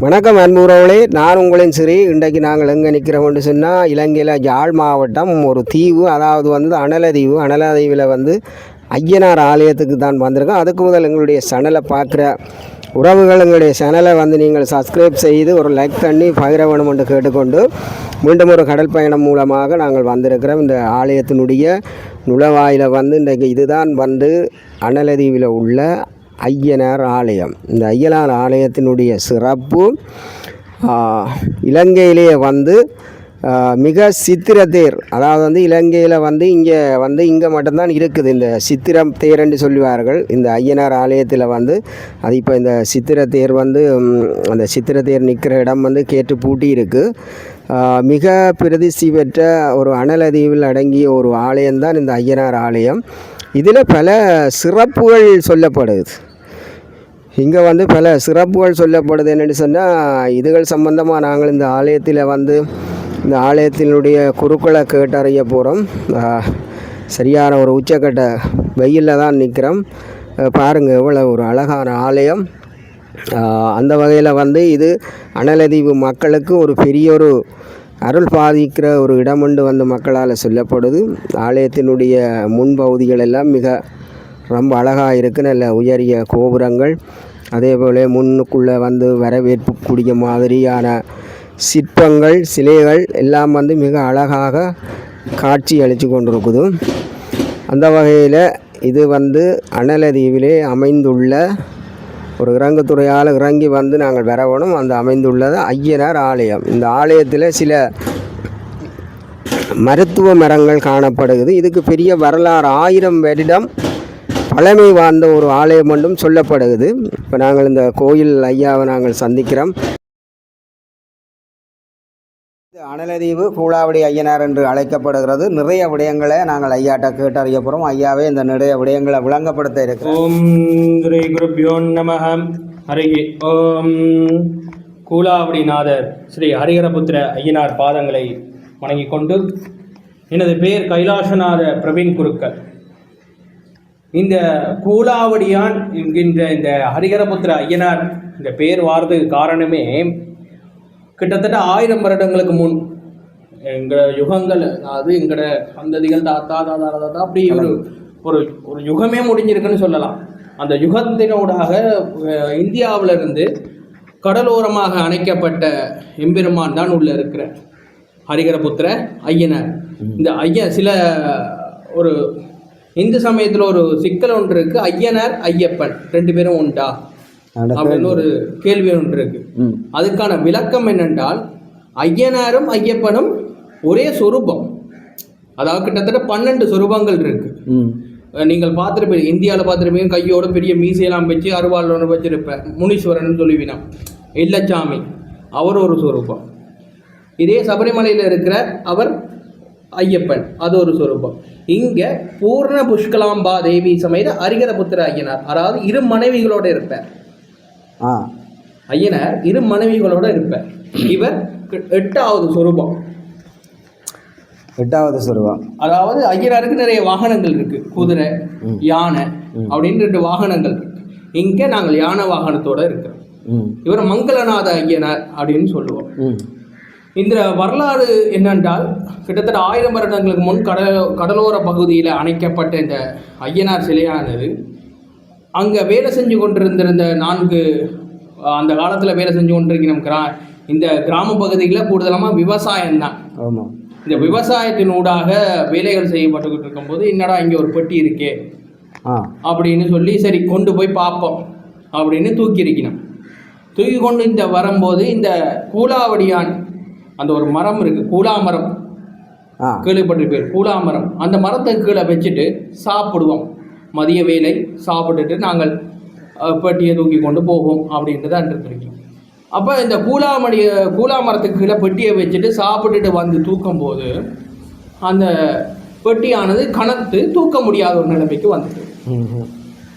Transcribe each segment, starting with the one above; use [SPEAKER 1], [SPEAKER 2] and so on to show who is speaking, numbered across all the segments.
[SPEAKER 1] வணக்கம் அன்புறவுகளே, நான் உங்களின் சிறி. இன்றைக்கு நாங்கள் எங்கே நிற்கிறோம்னு சொன்னால், இலங்கையில் யாழ் மாவட்டம் ஒரு தீவு, அதாவது அனலதீவு. அனலதீவில் ஐயனார் ஆலயத்துக்கு தான் வந்திருக்கோம். அதுக்கு முதல் எங்களுடைய சேனலை பார்க்குற உறவுகள் எங்களுடைய சேனலை நீங்கள் சப்ஸ்கிரைப் செய்து ஒரு லைக் பண்ணி பகிர வேணும் என்று கேட்டுக்கொண்டு, மீண்டும் ஒரு கடல் பயணம் மூலமாக நாங்கள் வந்திருக்கிறோம். இந்த ஆலயத்தினுடைய நுழைவாயில் இன்றைக்கு இதுதான் அனலதீவில் உள்ள ஐயனார் ஆலயம். இந்த ஐயனார் ஆலயத்தினுடைய சிறப்பு, இலங்கையிலேயே மிக சித்திர தேர், அதாவது இலங்கையில் இங்கே மட்டும்தான் இருக்குது இந்த சித்திரம் தேர் என்று சொல்லுவார்கள். இந்த ஐயனார் ஆலயத்தில் அது இப்போ இந்த சித்திர தேர் அந்த சித்திர தேர் நிற்கிற இடம் கேட்டு பூட்டி இருக்குது. மிக பிரதிஷ்டி பெற்ற ஒரு அனலதீவில் அடங்கிய ஒரு ஆலயம்தான் இந்த ஐயனார் ஆலயம். இதில் பல சிறப்புகள் சொல்லப்படுது. இங்கே பல சிறப்புகள் சொல்லப்படுது. என்னென்னு சொன்னால், இதுகள் சம்பந்தமாக நாங்கள் இந்த ஆலயத்தில் இந்த ஆலயத்தினுடைய குருக்களை கேட்டறிய போகிறோம். சரியான ஒரு உச்சக்கட்ட வெயிலில் தான் நிற்கிறோம். பாருங்கள் எவ்வளோ ஒரு அழகான ஆலயம். அந்த வகையில் இது அனலதீவு மக்களுக்கு ஒரு பெரிய ஒரு அருள் பாதிக்கிற ஒரு இடமுண்டு மக்களால் சொல்லப்படுது. ஆலயத்தினுடைய முன்பகுதிகள் எல்லாம் ரொம்ப அழகாக இருக்குது. நல்ல உயரிய கோபுரங்கள், அதே போல் முன்னுக்குள்ளே வரவேற்புக்கூடிய மாதிரியான சிற்பங்கள், சிலைகள் எல்லாம் மிக அழகாக காட்சி அளித்து கொண்டிருக்குது. அந்த வகையில் இது அனலதீவிலே அமைந்துள்ள ஒரு இறங்குத்துறையால் இறங்கி நாங்கள் வரணும். அந்த அமைந்துள்ளது ஐயனார் ஆலயம். இந்த ஆலயத்தில் சில மருத்துவ மரங்கள் காணப்படுகிறது. இதுக்கு பெரிய வரலாறு, 1000 வருடம் பழமை வாழ்ந்த ஒரு ஆலயம் என்றும் சொல்லப்படுகிறது. இப்போ நாங்கள் இந்த கோயில் ஐயாவை நாங்கள் சந்திக்கிறோம். அனலதீவு கூலாவடி ஐயனார் என்று அழைக்கப்படுகிறது. நிறைய விடயங்களை நாங்கள் ஐயாட்ட கேட்டறிய போகிறோம். ஐயாவே இந்த நிறைய விடயங்களை விளங்கப்படுத்த இருக்கிறோம்.
[SPEAKER 2] ஓம் ஸ்ரீ குருப்யோ நமஹ. ஹரி ஓம். கூலாவடிநாதர் ஸ்ரீ ஹரிஹரபுத்திர ஐயனார் பாதங்களை வணங்கி கொண்டு, எனது பெயர் கைலாசநாத பிரவீன் குருக்கள். இந்த கூலாவடியான் என்கின்ற இந்த ஹரிஹரபுத்திர ஐயனார் இந்த பெயர் வார்த்ததுக்கு காரணமே, கிட்டத்தட்ட 1000 வருடங்களுக்கு முன் எங்களோட யுகங்கள், அதாவது எங்களோட சந்ததிகள் தாத்தா தாதா தாத்தா அப்படி ஒரு ஒரு ஒரு யுகமே முடிஞ்சிருக்குன்னு சொல்லலாம். அந்த யுகத்தினூடாக இந்தியாவிலிருந்து கடலோரமாக அணைக்கப்பட்ட எம்பெருமான் தான் உள்ள இருக்கிற ஹரிஹரபுத்திர ஐயனார். இந்த சில ஒரு இந்து சமயத்தில் ஒரு சிக்கல் ஒன்று இருக்கு. ஐயனார் ஐயப்பன் 2 பேரும் உண்டா அப்படின்னு ஒரு கேள்வி ஒன்று இருக்கு. அதுக்கான விளக்கம் என்னென்றால், ஐயனாரும் ஐயப்பனும் ஒரே சொரூபம். அதாவது கிட்டத்தட்ட 12 சொரூபங்கள் இருக்கு. நீங்கள் பார்த்துருப்பீங்க, இந்தியாவில் பார்த்துருப்பீங்க, கையோட பெரிய மீசையெல்லாம் வச்சு அருவாள் ஒன்று வச்சிருப்பேன். முனீஸ்வரன் சொல்லுவினா இல்லச்சாமி, அவர் ஒரு சொரூபம். இதே சபரிமலையில் இருக்கிற அவர் ஐயப்பன், அது ஒரு சொரூபம். இங்கே பூர்ண புஷ்கலாம்பா தேவி சமேத ஹரிஹரபுத்திர ஐயனார், அதாவது 2 மனைவிகளோடு இருப்பார். ஐயனார் 2 மனைவிகளோட இருப்பார். இவர் 8வது சொரூபம்.
[SPEAKER 1] 8வது சொரூபம்.
[SPEAKER 2] அதாவது ஐயனாருக்கு நிறைய வாகனங்கள் இருக்கு. குதிரை, யானை அப்படின்னு 2 வாகனங்கள் இருக்கு. இங்கே நாங்கள் யானை வாகனத்தோட இருக்கிறோம். இவர் மங்களநாத ஐயனார் அப்படின்னு சொல்லுவோம். இந்த வரலாறு என்னென்றால், கிட்டத்தட்ட 1000 வருடங்களுக்கு முன் கடலோர பகுதியில் அணைக்கப்பட்ட இந்த ஐயனார் சிலையானது அங்கே வேலை செஞ்சு கொண்டிருந்த 4 அந்த காலத்தில் வேலை செஞ்சு கொண்டிருக்கிற இந்த கிராம பகுதிகளில் கூடுதலாக விவசாயம்தான். இந்த விவசாயத்தினூடாக வேலைகள் செய்யப்பட்டுக்கிட்டு இருக்கும்போது, என்னடா இங்கே ஒரு பெட்டி இருக்கே அப்படின்னு சொல்லி, சரி கொண்டு போய் பார்ப்போம் அப்படின்னு தூக்கி கொண்டு இந்த வரும்போது, இந்த கூலாவடியான் அந்த ஒரு மரம் இருக்குது, கூலாமரம், கேள்விப்பட்டிருப்பேன், கூலாமரம். அந்த மரத்துக்கு கீழே வச்சுட்டு சாப்பிடுவோம். மதிய வேலை சாப்பிட்டுட்டு நாங்கள் பெட்டியை தூக்கி கொண்டு போவோம் அப்படின்றத அன்றிருக்கோம். அப்போ இந்த கூலாமரத்துக்கு கீழே பெட்டியை வச்சுட்டு சாப்பிட்டுட்டு தூக்கும் போது அந்த பெட்டியானது கனத்து தூக்க முடியாத ஒரு நிலைமைக்கு வந்துட்டு.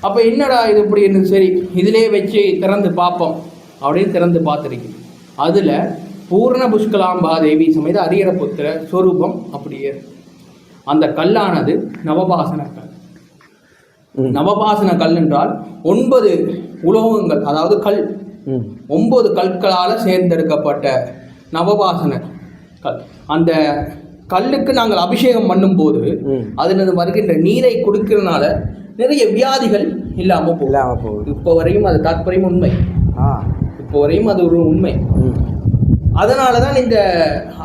[SPEAKER 2] அப்போ என்னடா இது இப்படி இருந்து, சரி இதிலே வச்சு திறந்து பார்ப்போம் அப்படின்னு திறந்து பார்த்துருக்கு. அதில் பூர்ண புஷ்கலாம்பா தேவி சமேத ஹரிஹரபுத்திர சொரூபம் அப்படியே. அந்த கல்லானது நவபாசன கல். நவபாசன கல் என்றால் 9 உலோகங்கள், அதாவது கல் 9 கற்களால் சேர்ந்தெடுக்கப்பட்ட நவபாசன கல். அந்த கல்லுக்கு நாங்கள் அபிஷேகம் பண்ணும்போது அதிலிருந்து வருகின்ற நீரை கொடுக்கறதுனால நிறைய வியாதிகள் இல்லாமல் போகுது. இப்போ வரையும் அது தாற்பயம் உண்மை. இப்போ வரையும் அது ஒரு உண்மை. அதனால தான் இந்த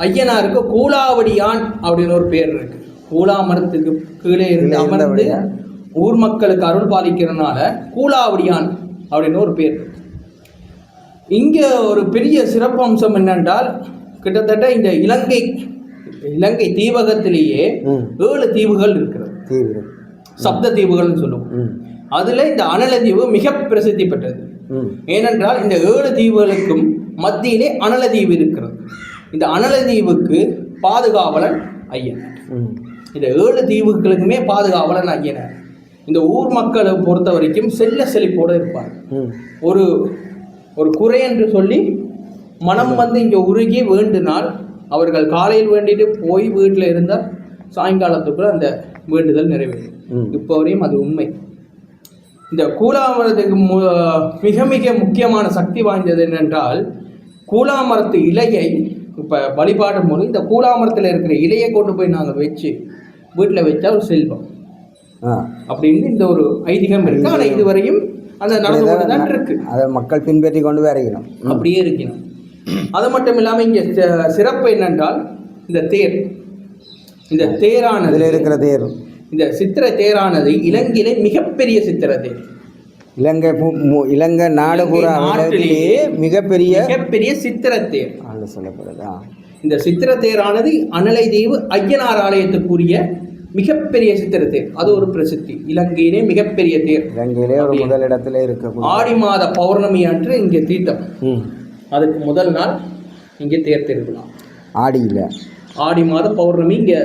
[SPEAKER 2] ஐயனாருக்கு கூலாவடியான் அப்படின்னு ஒரு பேர் இருக்கு. கூலா மரத்துக்கு கீழே இருந்து அமர்ந்து ஊர் மக்களுக்கு அருள் பாலிக்கிறதுனால கூலாவடியான் அப்படின்னு ஒரு பேர். இங்கே ஒரு பெரிய சிறப்பம்சம் என்னென்றால், கிட்டத்தட்ட இந்த இலங்கை தீபகத்திலேயே 7 தீவுகள் இருக்கிறது. சப்த தீவுகள்னு சொல்லுவோம். அதுல இந்த அனலதீவு மிக பிரசித்தி பெற்றது. ஏனென்றால் இந்த 7 தீவுகளுக்கும் மத்தியிலே அனலதீவு இருக்கிறது. இந்த அனலதீவுக்கு பாதுகாவலன் ஐயனார். இந்த 7 தீவுகளுக்குமே பாதுகாவலன் ஐயனார். இந்த ஊர் மக்களை பொறுத்த வரைக்கும் செல்ல செழிப்போடு இருப்பார். ஒரு குறை என்று சொல்லி மனம் வந்து இங்கே உருகி வேண்டினால் அவர்கள் காலையில் வேண்டிட்டு போய் வீட்டில் இருந்தால் சாயங்காலத்துக்குள்ள அந்த வேண்டுதல் நிறைவேறும். இப்போ வரையும் அது உண்மை. இந்த கூலாமரத்துக்கு மிக மிக முக்கியமான சக்தி வாய்ந்தது என்னென்றால், கூலாமரத்து இலையை இப்போ வழிபாடும் போது இந்த கூலாமரத்தில் இருக்கிற இலையை கொண்டு போய் நாங்கள் வச்சு வீட்டில் வச்சா ஒரு செல்வம் அப்படின்னு இந்த ஒரு ஐதீகம் இருக்கு. ஆனால் இதுவரையும் அந்த நடந்து கொண்டு தான் இருக்கு. அதை மக்கள் பின்பற்றி கொண்டு வரைக்கணும், அப்படியே இருக்கணும். அது மட்டும் இல்லாமல் இங்கே சிறப்பு என்னென்றால், இந்த தேரானது இருக்கிற தேர், இந்த சித்திர தேரானது இலங்கையிலே மிகப்பெரிய சித்திர தேர். இலங்கை நாடு நாட்டிலேயே மிகப்பெரிய சித்திர தேர் சொல்லப்படுதா. இந்த சித்திர தேரானது அனலை தீவு ஐயனார் ஆலயத்துக்குரிய மிகப்பெரிய சித்திர தேர். அது ஒரு பிரசித்தி. இலங்கையிலே மிகப்பெரிய தேர், இலங்கையிலே ஒரு முதலிடத்துல இருக்கு. ஆடி மாத பௌர்ணமி அன்று இங்கே தீர்த்தம். அதுக்கு முதல் நாள் இங்கே தேர் திருவிழா. ஆடி மாத பௌர்ணமி இங்கே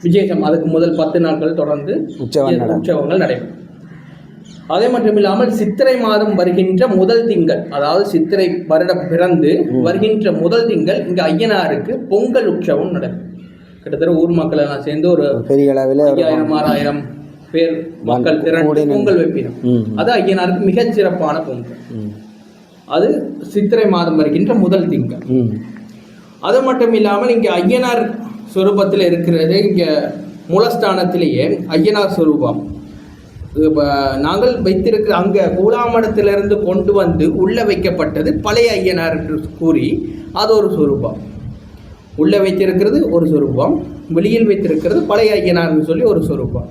[SPEAKER 2] விஜேசம். அதுக்கு முதல் 10 நாட்கள் தொடர்ந்து உற்சவங்கள் நடைபெறும். அதே மட்டும் இல்லாமல் சித்திரை மாதம் வருகின்ற முதல் திங்கள், அதாவது சித்திரை வருடம் பிறந்து வருகின்ற முதல் திங்கள் இங்கே ஐயனாருக்கு பொங்கல் உற்சவம் நடைபெறும். கிட்டத்தட்ட ஊர் மக்கள் எல்லாம் சேர்ந்து ஒரு பெரிய அளவில் 5000-6000 பேர் மக்கள் திரண்டு பொங்கல் வைப்பினோம். அது ஐயனாருக்கு மிகச் சிறப்பான பொங்கல். அது சித்திரை மாதம் வருகின்ற முதல் திங்கள். அது மட்டும் இல்லாமல் இங்கே ஐயனார் சொரூபத்தில் இருக்கிறது. இங்கே மூலஸ்தானத்திலேயே ஐயனார் சொரூபம் நாங்கள் வைத்திருக்கிற அங்கே கூலாமடத்திலிருந்து கொண்டு வந்து உள்ளே வைக்கப்பட்டது பழைய ஐயனார் என்று கூறி அது ஒரு சொரூபம். உள்ளே வைத்திருக்கிறது ஒரு சொரூபம், வெளியில் வைத்திருக்கிறது பழைய ஐயனார்னு சொல்லி ஒரு சொரூபம்.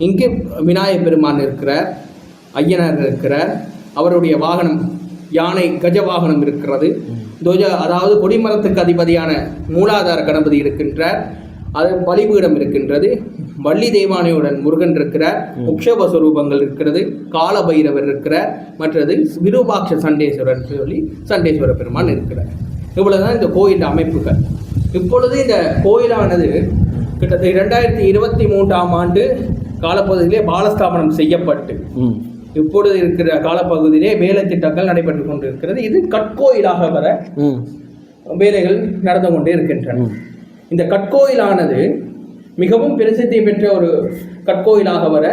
[SPEAKER 2] இங்கே விநாயகப் பெருமான் இருக்கிறார், ஐயனார் இருக்கிறார். அவருடைய வாகனம் யானை கஜ வாகனம் இருக்கிறது. அதாவது கொடிமரத்துக்கு அதிபதியான மூலாதார கணபதி இருக்கின்றார். அது பலிபீடம் இருக்கின்றது. வள்ளி தெய்வானையுடன் முருகன் இருக்கிறார். உக்ஷப சொரூபங்கள் இருக்கிறது. காலபைரவர் இருக்கிறார். மற்றது விருபாட்ச சண்டேஸ்வரன் சொல்லி சண்டேஸ்வர பெருமான் இருக்கிறார். இவ்வளவுதான் இந்த கோயில் அமைப்புகள். இப்பொழுது இந்த கோயிலானது கிட்டத்தட்ட 2023ஆம் ஆண்டு காலப்பகுதியிலே பாலஸ்தாபனம் செய்யப்பட்டு இப்பொழுது இருக்கிற காலப்பகுதியிலே வேலை திட்டங்கள் நடைபெற்று கொண்டிருக்கிறது. இது கட்கோயிலாக வர வேலைகள் நடந்து கொண்டே இருக்கின்றன. இந்த கட்கோயிலானது மிகவும் பிரசித்தி பெற்ற ஒரு கட்கோயிலாக வர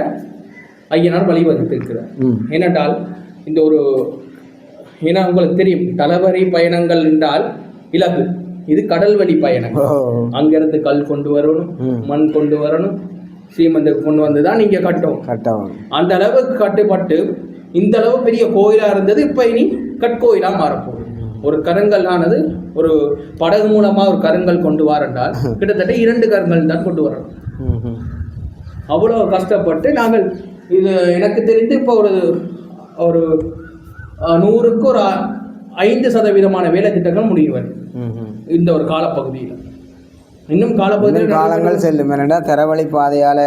[SPEAKER 2] ஐயனார் வழிவகுத்திருக்கிறார். ஏனென்றால் இந்த ஒரு ஏன்னா உங்களுக்கு தெரியும், தலவரி பயணங்கள் என்றால் இலகு, இது கடல் வழி பயணம். அங்கிருந்து கல் கொண்டு வரணும், மண் கொண்டு வரணும், சீமந்துக்கு கொண்டு வந்து தான் நீங்கள் கட்டவும். அந்த அளவுக்கு கட்டுப்பட்டு இந்த அளவு பெரிய கோயிலாக இருந்தது. இப்போ இனி கட்கோயிலாக மாறப்போகுது. ஒரு கருங்கல் ஆனது ஒரு படகு மூலமாக ஒரு கருங்கல் கொண்டு வரண்டால் கிட்டத்தட்ட 2 கருங்கல் தான் கொண்டு வரணும். அவ்வளோ கஷ்டப்பட்டு நாங்கள் இது எனக்கு தெரிந்து இப்போ ஒரு 100க்கு ஒரு 5% வேலை திட்டங்கள் முடிவு வருது இந்த ஒரு காலப்பகுதியில். இன்னும் காலங்கள் செல்லும். ஏன்னா தரவழி பாதையால்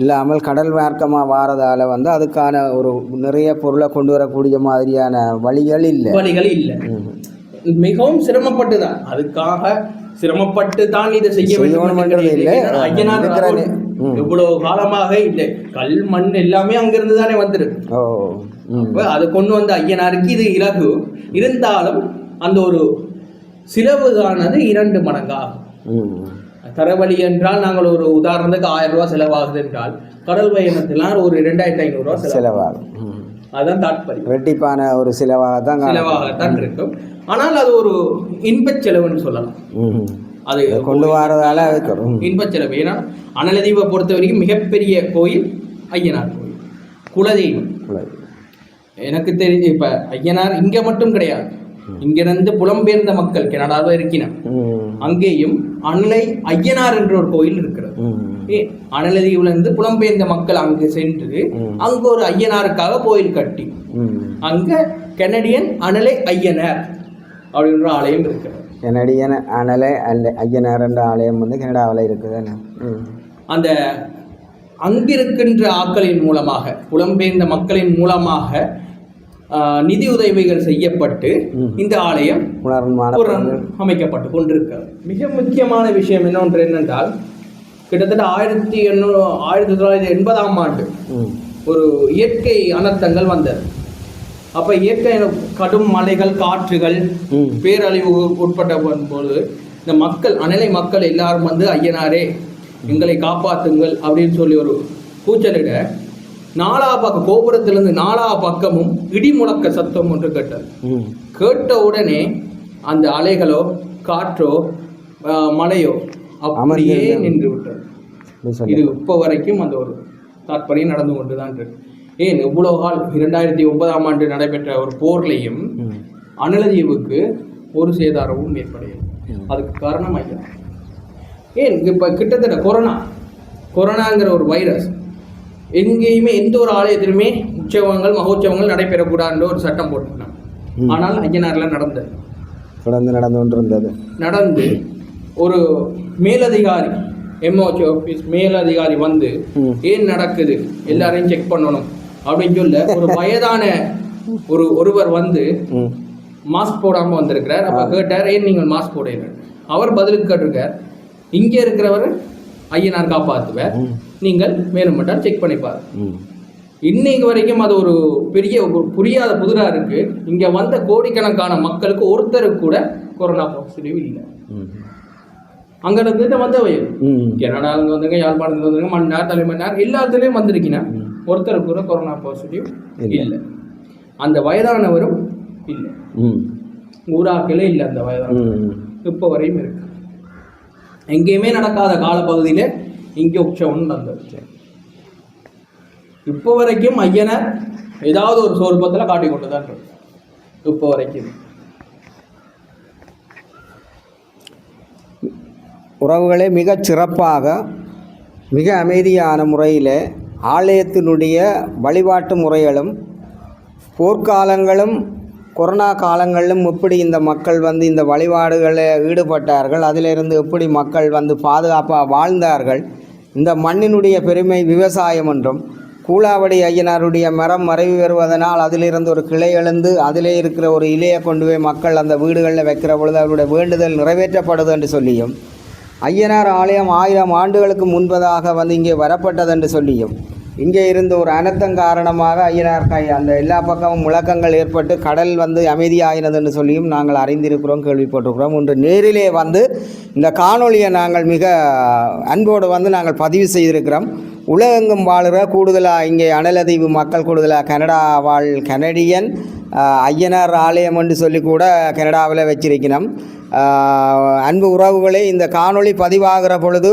[SPEAKER 2] இல்லாமல் கடல் மார்க்கமாக வாரதால் வந்து அதுக்கான ஒரு நிறைய பொருளை கொண்டு வரக்கூடிய மாதிரியான வழிகள் இல்லை. மிகவும் சிரமப்பட்டு தான், அதுக்காக சிரமப்பட்டு தான் இதை செய்ய வேண்டும். ஐயனார் இவ்வளவு காலமாக இல்லை, கல் மண் எல்லாமே அங்கிருந்து தானே வந்துருக்கு. அதை கொண்டு வந்த ஐயனாருக்கு இது இலகு இருந்தாலும் அந்த ஒரு செலவுகானது 2 மடங்காகும். தரவழி என்றால் நாங்கள் ஒரு உதாரணத்துக்கு 1000 ரூபா செலவாகுது என்றால் கடல் பயணத்திலாம் ஒரு 2500 ரூபா செலவாகும். அதுதான் தாற்பயம்.
[SPEAKER 1] ரெட்டிப்பான ஒரு
[SPEAKER 2] செலவாகத்தான் இருக்கும். ஆனால் அது ஒரு இன்பச் செலவுன்னு சொல்லலாம். அது
[SPEAKER 1] கொண்டு வரதால
[SPEAKER 2] இன்பச் செலவு. ஏன்னா அனலதீவை பொறுத்த வரைக்கும் மிகப்பெரிய கோயில் ஐயனார் கோயில், குலதெய்வம். எனக்கு தெரிஞ்சு இப்ப ஐயனார் இங்க மட்டும் கிடையாது, இங்கிருந்து புலம்பெயர்ந்த மக்கள் கனடாவில் இருக்கிறார், அங்கேயும் அனலை ஐயனார் என்ற ஒரு கோயில் இருக்கிறது. அனலதீவுல இருந்து புலம்பெயர்ந்த மக்கள் அங்கு சென்று அங்க ஒரு ஐயனாருக்காக கோயில் கட்டி அங்க கனடியன் அனலை ஐயனார் அப்படின்ற ஆலயம் இருக்கிறது.
[SPEAKER 1] கனடியன் அனலை ஐயனார் என்ற ஆலயம் வந்து கனடாவில் இருக்குது.
[SPEAKER 2] அந்த அங்கிருக்கின்ற ஆட்களின் மூலமாக, புலம்பெயர்ந்த மக்களின் மூலமாக நிதி உதவிகள் செய்யப்பட்டு இந்த ஆலயம் அமைக்கப்பட்டு கொண்டிருக்கிறது. மிக முக்கியமான விஷயம் என்னென்றால், கிட்டத்தட்ட 1980ஆம் ஆண்டு ஒரு இயற்கை அனர்த்தங்கள் வந்தது. அப்ப இயற்கை கடும் மலைகள், காற்றுகள், பேரழிவு உட்பட்ட போது இந்த மக்கள், அனலை மக்கள் எல்லாரும் வந்து ஐயனாரே எங்களை காப்பாற்றுங்கள் அப்படின்னு சொல்லி ஒரு கூச்சலிட, கோபுரத்திலிருந்து 4 பக்கமும் இடி முழக்க சத்தம் ஒன்று கேட்டது. கேட்ட உடனே அந்த அலைகளோ காற்றோ மழையோ அப்படியே நின்று விட்டது. இது இப்போ வரைக்கும் அந்த ஒரு தாற்பயம் நடந்து கொண்டுதான் இருக்கு. ஏன் இவ்வளவு கால் 2009ஆம் ஆண்டு நடைபெற்ற ஒரு போர்லையும் அனலதீவுக்கு ஒரு சேதாரமும் ஏற்படையது. அதுக்கு காரணம் ஐயா. ஏன் இப்போ கிட்டத்தட்ட கொரோனாங்கிற ஒரு வைரஸ் எங்கேயுமே எந்த ஒரு ஆலயத்திலுமே உற்சவங்கள் மகோற்சவங்கள் நடைபெறக்கூடாதுன்ற ஒரு சட்டம் போட்டிருந்தாங்க. ஆனால் ஐயனார்ல நடந்து ஒரு மேலதிகாரி, எம்ஓஹெச் ஆஃபீஸ் மேலதிகாரி வந்து ஏன் நடக்குது எல்லாரையும் செக் பண்ணணும் அப்படின்னு சொல்ல ஒரு வயதான ஒருவர் வந்து மாஸ்க் போடாம வந்திருக்கிறார். அப்ப கேட்டார், ஏன் நீங்கள் மாஸ்க் போடுறீங்க? அவர் பதிலுக்கு கேட்டிருக்கார், இங்கே இருக்கிறவர் ஐயனார் காப்பாற்றுவார், நீங்கள் வேணுமென்றால் செக் பண்ணிப்பார். இன்னைக்கு வரைக்கும் அது ஒரு பெரிய புரியாத புதிரா இருக்கு. இங்க வந்த கோடிக்கணக்கான மக்களுக்கு ஒருத்தருக்கு கூட கொரோனா பாசிட்டிவ் இல்லை. அங்க இருந்து வந்தவையும் கனடால வந்தவங்க, யாழ்ப்பாணத்துல வந்தவங்க, மன்னார், தலைமன்னார் எல்லாத்துலயும் வந்திருக்கீங்க, ஒருத்தருக்கு கூட கொரோனா பாசிட்டிவ் இல்லை. அந்த வயதானவரும் இல்லை, ஊராக்களே இல்லை. அந்த வயதானவர் இப்போ வரையும் இருக்கு. எங்கேயுமே நடக்காத காலப்பகுதியில் இங்கே உற்சவம் நடந்தது. இப்போ வரைக்கும் ஐயனார் ஏதாவது ஒரு சொரூபத்தில் காட்டி கொண்டு தான் இருக்கு. இப்போ வரைக்கும்
[SPEAKER 1] உறவுகளே மிகச் சிறப்பாக, மிக அமைதியான முறையில் ஆலயத்தினுடைய வழிபாட்டு முறைகளும் போர்க்காலங்களும் கொரோனா காலங்களிலும் எப்படி இந்த மக்கள் வந்து இந்த வழிபாடுகளில் ஈடுபட்டார்கள், அதிலிருந்து எப்படி மக்கள் வந்து பாதுகாப்பாக வாழ்ந்தார்கள், இந்த மண்ணினுடைய பெருமை விவசாயம் என்றும், கூலாவடி ஐயனாருடைய மரம் மறைவு வருவதனால் அதிலிருந்து ஒரு கிளை எழுந்து அதிலே இருக்கிற ஒரு இலையை கொண்டு போய் மக்கள் அந்த வீடுகளில் வைக்கிற பொழுது அவருடைய வேண்டுதல் நிறைவேற்றப்படுது என்று சொல்லியும், ஐயனார் ஆலயம் 1000 ஆண்டுகளுக்கு முன்பதாக வந்து இங்கே வரப்பட்டது என்று சொல்லியும், இங்கே இருந்து ஒரு அனர்த்தம் காரணமாக ஐயனார் அந்த எல்லா பக்கமும் முழக்கங்கள் ஏற்பட்டு கடல் வந்து அமைதியாகினதுன்னு சொல்லியும் நாங்கள் அறிந்திருக்கிறோம், கேள்விப்பட்டிருக்கிறோம். இன்று நேரிலே வந்து இந்த காணொலியை நாங்கள் மிக அன்போடு வந்து நாங்கள் பதிவு செய்திருக்கிறோம். உலகெங்கும் வாழ்கிற கூடுதலாக இங்கே அனலதீவு மக்கள், கூடுதலாக கனடா வாழ் கனடியன் ஐயனார் ஆலயம் என்று சொல்லி கூட கனடாவில் வச்சிருக்கிறோம். அன்பு உறவுகளே, இந்த காணொளி பதிவாகிற பொழுது,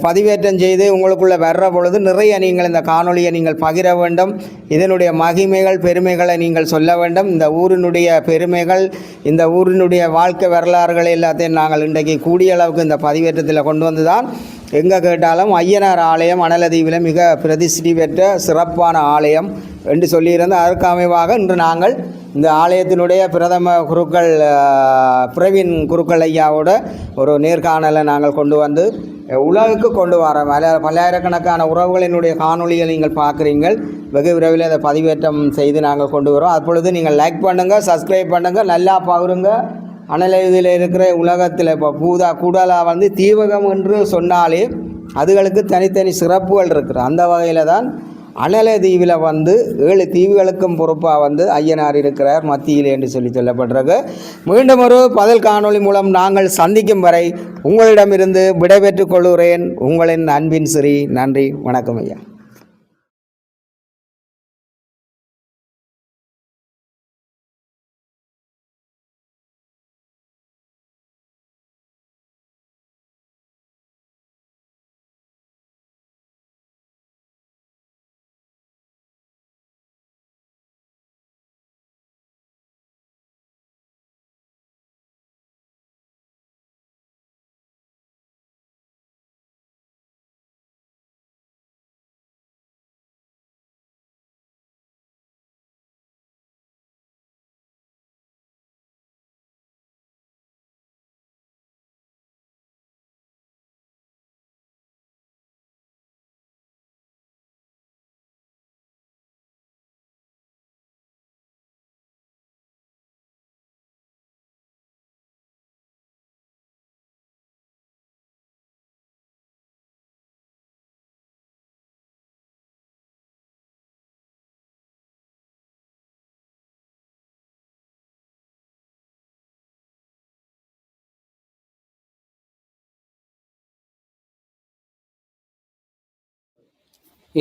[SPEAKER 1] பதிவேற்றம் செய்து உங்களுக்குள்ளே வர்ற பொழுது நிறைய நீங்கள் இந்த காணொளியை நீங்கள் பகிர வேண்டும். இதனுடைய மகிமைகள் பெருமைகளை நீங்கள் சொல்ல வேண்டும். இந்த ஊரினுடைய பெருமைகள், இந்த ஊரினுடைய வாழ்க்கை வரலாறுகள் எல்லாத்தையும் நாங்கள் இன்றைக்கு கூடிய அளவுக்கு இந்த பதிவேற்றத்தில் கொண்டு வந்து தான் எங்கே கேட்டாலும் ஐயனார் ஆலயம் அனலதீவில் மிக பிரதிஷ்டி பெற்ற சிறப்பான ஆலயம் என்று சொல்லியிருந்தால், அதற்கு அமைவாக இன்று நாங்கள் இந்த ஆலயத்தினுடைய பிரதம குருக்கள் பிரவீன் குருக்கள் ஐயாவோட ஒரு நேர்காணலை நாங்கள் கொண்டு வந்து உலகுக்கு கொண்டு வரோம். பல்லாயிரக்கணக்கான உறவுகளினுடைய காணொலியை நீங்கள் பார்க்குறீங்கள். வெகு விரைவில் அதை பதிவேற்றம் செய்து நாங்கள் கொண்டு வரோம். அப்பொழுது நீங்கள் லைக் பண்ணுங்கள், சப்ஸ்கிரைப் பண்ணுங்கள், நல்லா பகிருங்க. அனலதீவில் இருக்கிற உலகத்தில் இப்போ கூடலாக வந்து தீவகம் என்று சொன்னாலே அதுகளுக்கு தனித்தனி சிறப்புகள் இருக்குது. அந்த வகையில் தான் அனலதீவில் வந்து 7 தீவுகளுக்கும் பொறுப்பாக வந்து ஐயனார் இருக்கிறார் மத்தியில் என்று சொல்லப்படுறது. மீண்டும் ஒரு பதில் காணொளி மூலம் நாங்கள் சந்திக்கும் வரை உங்களிடமிருந்து விடைபெற்றுக் கொள்கிறேன். உங்களின் அன்பின் ஸ்ரீ. நன்றி, வணக்கம் ஐயா.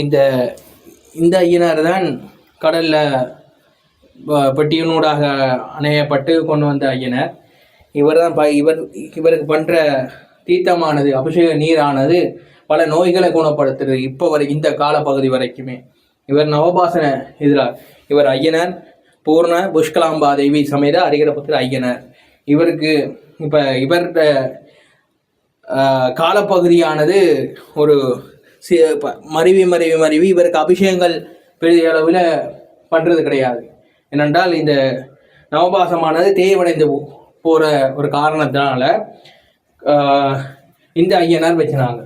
[SPEAKER 2] இந்த இந்த ஐயனார் தான் கடலில் பெட்டியினூடாக அணையப்பட்டு கொண்டு வந்த ஐயனார். இவர் தான் இவருக்கு பண்ணுற தீர்த்தமானது, அபிஷேக நீரானது பல நோய்களை குணப்படுத்துறது இப்போ இந்த காலப்பகுதி வரைக்குமே. இவர் நவபாசன எதிரார். இவர் ஐயனார் பூர்ண புஷ்கலாம்பா தேவி சமேத அரிகரபுத்திர ஐயனார். இவருக்கு இப்போ இவர்கிட்ட காலப்பகுதியானது ஒரு மருவி இவருக்கு அபிஷேகங்கள் பெரிய அளவில் பண்ணுறது கிடையாது. ஏனென்றால் இந்த நவபாசமானது தேவடைந்து போகிற ஒரு காரணத்தினால இந்த ஐயனார் வச்சினாங்க.